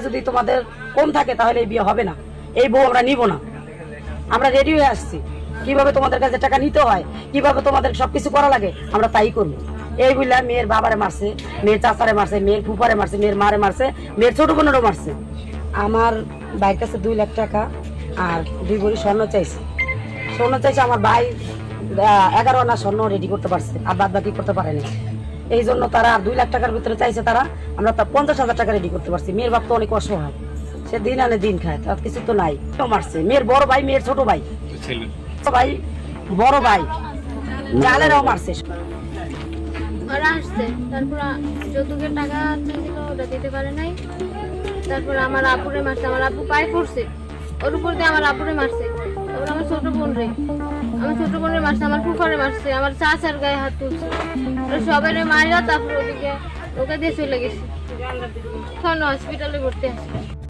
যদি তোমাদের কম থাকে তাহলে এই বিয়ে হবে না, এই বউ আমরা নিব না। আমরা রেডি হয়ে আসছি, কিভাবে তোমাদের কাছে টাকা নিতে হয়, কিভাবে তোমাদের সবকিছু করা লাগে আমরা তাই করবো। এই বললাম মেয়ের বাবারে মারছে, মেয়ের চাচারে মারছে, মেয়ের ফুপারে মারছে, মেয়ের মারে মারছে, মেয়ের ছোট বোনেরও মারছে। আমার ভাইয়ের কাছে 2 লাখ টাকা আর 2 ভরি স্বর্ণ চাইছে। আমার ভাই 11 আনা স্বর্ণ রেডি করতে পারছে, আর বাদ বাকি করতে পারেনি। এই জন্য তারা 2 লাখ টাকার ভিতরে চাইছে, তারা আমরা তা 50,000 টাকা রেডি করতে পারছি। মেয়ের বাপ তো অনেক অসহায়, সে দিন আনে দিন খায়, তার কিছু তো নাই। মারছে মেয়ের বড় ভাই, মেয়ের ছোট ভাই, ভাই বড় ভাই জালেরাও মারছে। ওরা আসছে, তারপর যৌতুকের টাকা চাইছিল, ওটা দিতে পারে নাই। তারপর আমার আপুরে মারছে, আমার আপু পায়ে পড়ছে, ওর উপর দিয়ে আমার আপুরে মারছে। তারপর আমার ছোট বোনের মারছে, আমার ফুফারে মারছে, আমার চাচার গায়ে হাত তুলছে। সবাই মারিয়া তারপর ওদিকে ওকে দিয়ে চলে গেছে, এখন হসপিটালে ভর্তি আছে।